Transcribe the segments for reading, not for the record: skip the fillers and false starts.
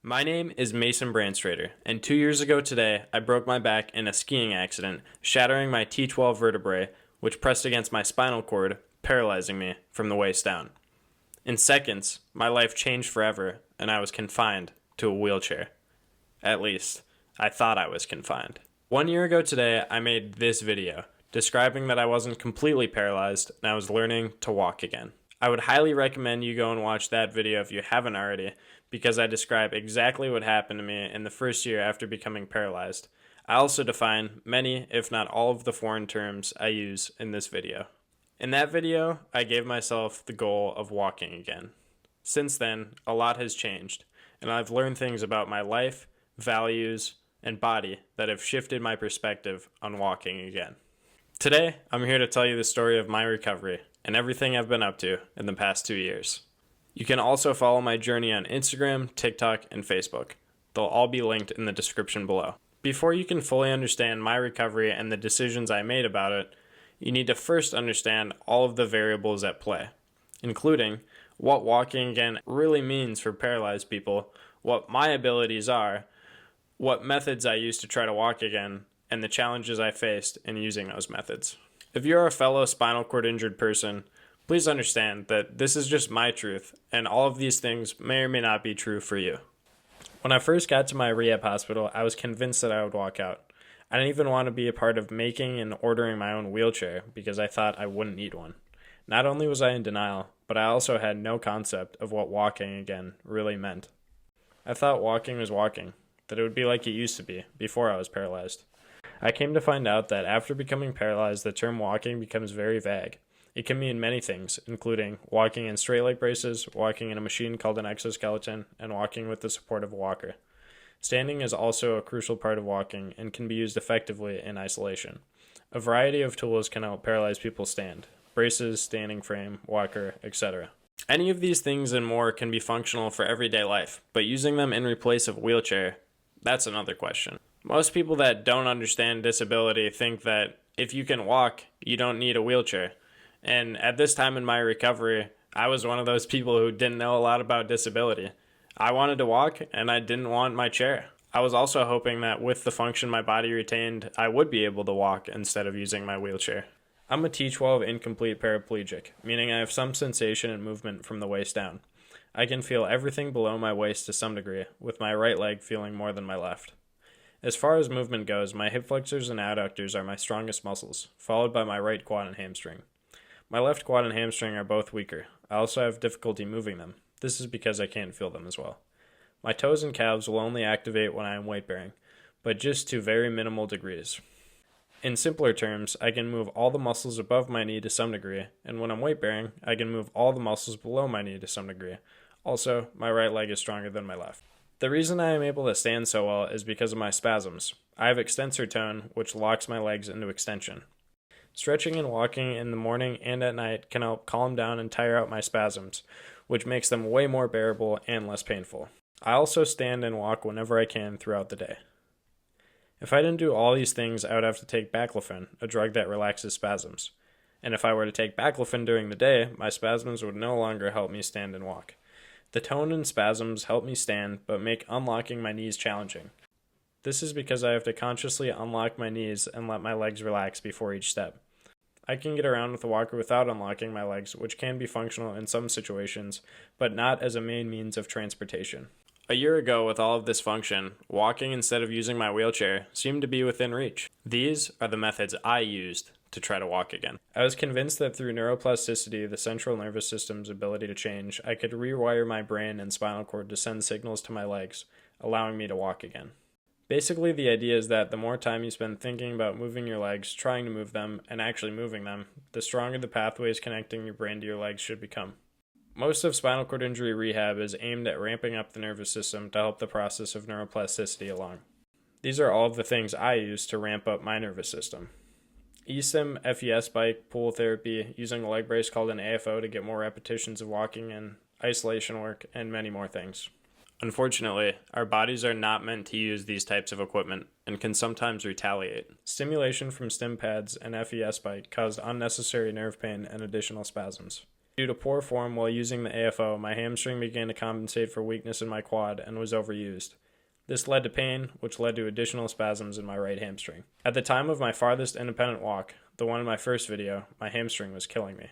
My name is Mason Brandstrader, and 2 years ago today, I broke my back in a skiing accident, shattering my T12 vertebrae, which pressed against my spinal cord, paralyzing me from the waist down. In seconds, my life changed forever, and I was confined to a wheelchair. At least, I thought I was confined. 1 year ago today, I made this video, describing that I wasn't completely paralyzed, and I was learning to walk again. I would highly recommend you go and watch that video if you haven't already, because I describe exactly what happened to me in the first year after becoming paralyzed. I also define many, if not all, of the foreign terms I use in this video. In that video, I gave myself the goal of walking again. Since then, a lot has changed, and I've learned things about my life, values, and body that have shifted my perspective on walking again. Today, I'm here to tell you the story of my recovery and everything I've been up to in the past 2 years. You can also follow my journey on Instagram, TikTok, and Facebook. They'll all be linked in the description below. Before you can fully understand my recovery and the decisions I made about it, you need to first understand all of the variables at play, including what walking again really means for paralyzed people, what my abilities are, what methods I use to try to walk again, and the challenges I faced in using those methods. If you're a fellow spinal cord injured person, please understand that this is just my truth, and all of these things may or may not be true for you. When I first got to my rehab hospital, I was convinced that I would walk out. I didn't even want to be a part of making and ordering my own wheelchair because I thought I wouldn't need one. Not only was I in denial, but I also had no concept of what walking again really meant. I thought walking was walking, that it would be like it used to be before I was paralyzed. I came to find out that after becoming paralyzed, the term walking becomes very vague. It can mean many things, including walking in straight leg braces, walking in a machine called an exoskeleton, and walking with the support of a walker. Standing is also a crucial part of walking and can be used effectively in isolation. A variety of tools can help paralyzed people stand: braces, standing frame, walker, etc. Any of these things and more can be functional for everyday life, but using them in replace of a wheelchair, that's another question. Most people that don't understand disability think that if you can walk, you don't need a wheelchair. And at this time in my recovery, I was one of those people who didn't know a lot about disability. I wanted to walk, and I didn't want my chair. I was also hoping that with the function my body retained, I would be able to walk instead of using my wheelchair. I'm a T12 incomplete paraplegic, meaning I have some sensation and movement from the waist down. I can feel everything below my waist to some degree, with my right leg feeling more than my left. As far as movement goes, my hip flexors and adductors are my strongest muscles, followed by my right quad and hamstring. My left quad and hamstring are both weaker. I also have difficulty moving them. This is because I can't feel them as well. My toes and calves will only activate when I am weight bearing, but just to very minimal degrees. In simpler terms, I can move all the muscles above my knee to some degree, and when I'm weight bearing, I can move all the muscles below my knee to some degree. Also, my right leg is stronger than my left. The reason I am able to stand so well is because of my spasms. I have extensor tone, which locks my legs into extension. Stretching and walking in the morning and at night can help calm down and tire out my spasms, which makes them way more bearable and less painful. I also stand and walk whenever I can throughout the day. If I didn't do all these things, I would have to take baclofen, a drug that relaxes spasms. And if I were to take baclofen during the day, my spasms would no longer help me stand and walk. The tone and spasms help me stand, but make unlocking my knees challenging. This is because I have to consciously unlock my knees and let my legs relax before each step. I can get around with a walker without unlocking my legs, which can be functional in some situations, but not as a main means of transportation. A year ago, with all of this function, walking instead of using my wheelchair seemed to be within reach. These are the methods I used to try to walk again. I was convinced that through neuroplasticity, the central nervous system's ability to change, I could rewire my brain and spinal cord to send signals to my legs, allowing me to walk again. Basically, the idea is that the more time you spend thinking about moving your legs, trying to move them, and actually moving them, the stronger the pathways connecting your brain to your legs should become. Most of spinal cord injury rehab is aimed at ramping up the nervous system to help the process of neuroplasticity along. These are all of the things I use to ramp up my nervous system. eSIM, FES bike, pool therapy, using a leg brace called an AFO to get more repetitions of walking and isolation work, and many more things. Unfortunately, our bodies are not meant to use these types of equipment and can sometimes retaliate. Stimulation from stim pads and FES bike caused unnecessary nerve pain and additional spasms. Due to poor form while using the AFO, my hamstring began to compensate for weakness in my quad and was overused. This led to pain, which led to additional spasms in my right hamstring. At the time of my farthest independent walk, the one in my first video, my hamstring was killing me.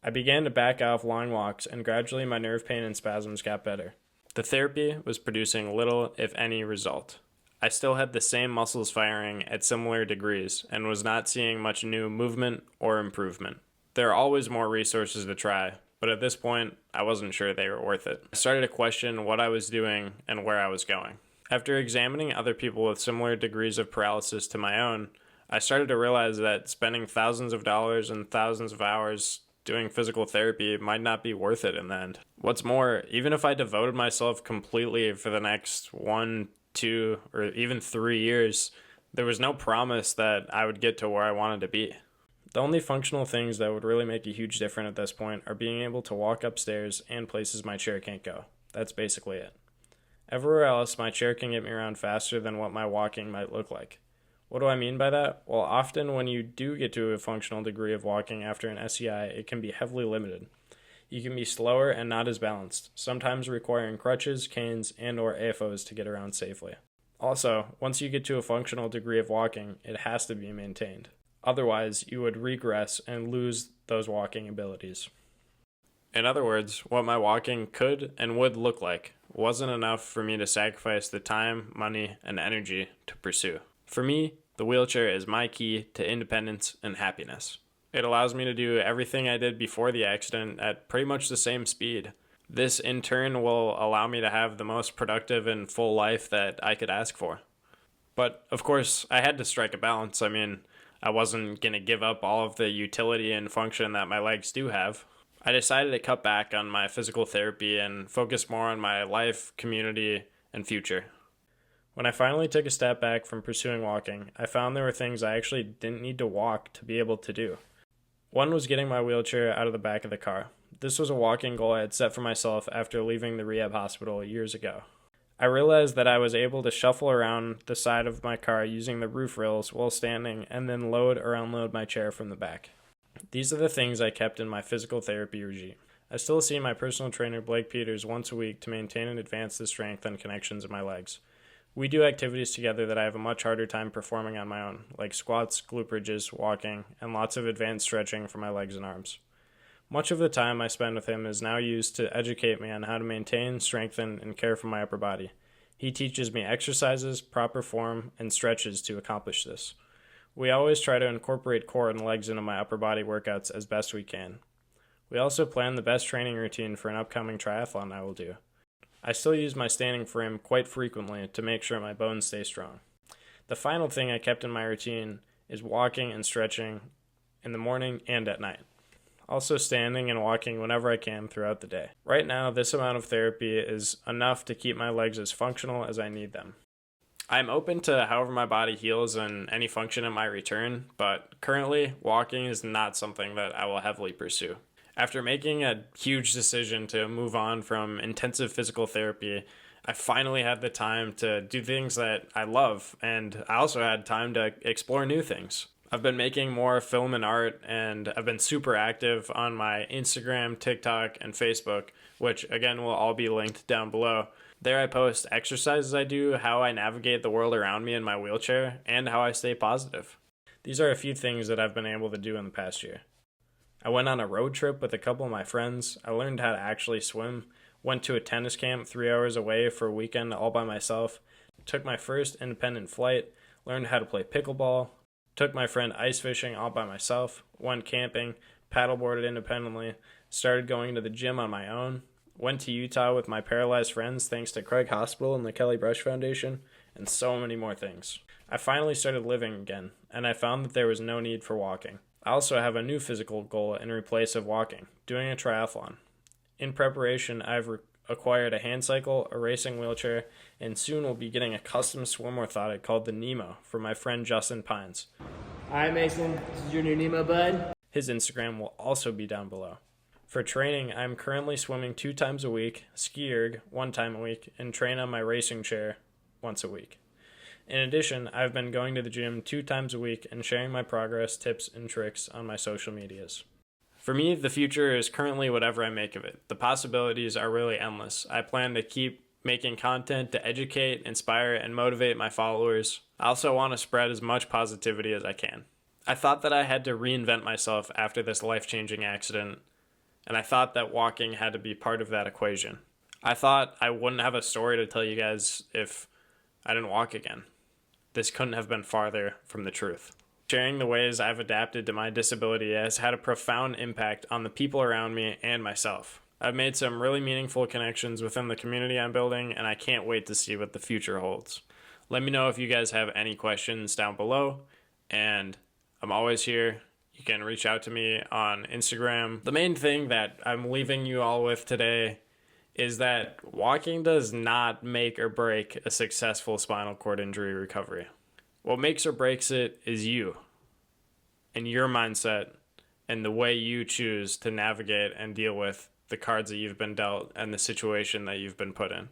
I began to back off long walks, and gradually my nerve pain and spasms got better. The therapy was producing little, if any, result. I still had the same muscles firing at similar degrees and was not seeing much new movement or improvement. There are always more resources to try, but at this point, I wasn't sure they were worth it. I started to question what I was doing and where I was going. After examining other people with similar degrees of paralysis to my own, I started to realize that spending thousands of dollars and thousands of hours doing physical therapy might not be worth it in the end. What's more, even if I devoted myself completely for the next 1, 2, or even 3 years, there was no promise that I would get to where I wanted to be. The only functional things that would really make a huge difference at this point are being able to walk upstairs and places my chair can't go. That's basically it. Everywhere else, my chair can get me around faster than what my walking might look like. What do I mean by that? Well, often when you do get to a functional degree of walking after an SEI, it can be heavily limited. You can be slower and not as balanced, sometimes requiring crutches, canes, and/or AFOs to get around safely. Also, once you get to a functional degree of walking, it has to be maintained. Otherwise, you would regress and lose those walking abilities. In other words, what my walking could and would look like wasn't enough for me to sacrifice the time, money, and energy to pursue. For me, the wheelchair is my key to independence and happiness. It allows me to do everything I did before the accident at pretty much the same speed. This, in turn, will allow me to have the most productive and full life that I could ask for. But, of course, I had to strike a balance. I wasn't going to give up all of the utility and function that my legs do have. I decided to cut back on my physical therapy and focus more on my life, community, and future. When I finally took a step back from pursuing walking, I found there were things I actually didn't need to walk to be able to do. One was getting my wheelchair out of the back of the car. This was a walking goal I had set for myself after leaving the rehab hospital years ago. I realized that I was able to shuffle around the side of my car using the roof rails while standing and then load or unload my chair from the back. These are the things I kept in my physical therapy regime. I still see my personal trainer Blake Peters once a week to maintain and advance the strength and connections of my legs. We do activities together that I have a much harder time performing on my own, like squats, glute bridges, walking, and lots of advanced stretching for my legs and arms. Much of the time I spend with him is now used to educate me on how to maintain, strengthen, and care for my upper body. He teaches me exercises, proper form, and stretches to accomplish this. We always try to incorporate core and legs into my upper body workouts as best we can. We also plan the best training routine for an upcoming triathlon I will do. I still use my standing frame quite frequently to make sure my bones stay strong. The final thing I kept in my routine is walking and stretching in the morning and at night. Also standing and walking whenever I can throughout the day. Right now, this amount of therapy is enough to keep my legs as functional as I need them. I'm open to however my body heals and any function in my return, but currently, walking is not something that I will heavily pursue. After making a huge decision to move on from intensive physical therapy, I finally had the time to do things that I love, and I also had time to explore new things. I've been making more film and art, and I've been super active on my Instagram, TikTok, and Facebook, which again will all be linked down below. There I post exercises I do, how I navigate the world around me in my wheelchair, and how I stay positive. These are a few things that I've been able to do in the past year. I went on a road trip with a couple of my friends. I learned how to actually swim, went to a tennis camp 3 hours away for a weekend all by myself, took my first independent flight, learned how to play pickleball, took my friend ice fishing all by myself, went camping, paddleboarded independently, started going to the gym on my own, went to Utah with my paralyzed friends thanks to Craig Hospital and the Kelly Brush Foundation, and so many more things. I finally started living again, and I found that there was no need for walking. I also have a new physical goal in replace of walking, doing a triathlon. In preparation, I've acquired a hand cycle, a racing wheelchair, and soon will be getting a custom swim orthotic called the Nemo from my friend Justin Pines. Alright Mason, this is your new Nemo, bud. His Instagram will also be down below. For training, I'm currently swimming 2 times a week, ski erg 1 time a week, and train on my racing chair once a week. In addition, I've been going to the gym 2 times a week and sharing my progress, tips, and tricks on my social medias. For me, the future is currently whatever I make of it. The possibilities are really endless. I plan to keep making content to educate, inspire, and motivate my followers. I also want to spread as much positivity as I can. I thought that I had to reinvent myself after this life-changing accident, and I thought that walking had to be part of that equation. I thought I wouldn't have a story to tell you guys if I didn't walk again. This couldn't have been farther from the truth. Sharing the ways I've adapted to my disability has had a profound impact on the people around me and myself. I've made some really meaningful connections within the community I'm building, and I can't wait to see what the future holds. Let me know if you guys have any questions down below, and I'm always here. You can reach out to me on Instagram. The main thing that I'm leaving you all with today is that walking does not make or break a successful spinal cord injury recovery. What makes or breaks it is you and your mindset and the way you choose to navigate and deal with the cards that you've been dealt and the situation that you've been put in.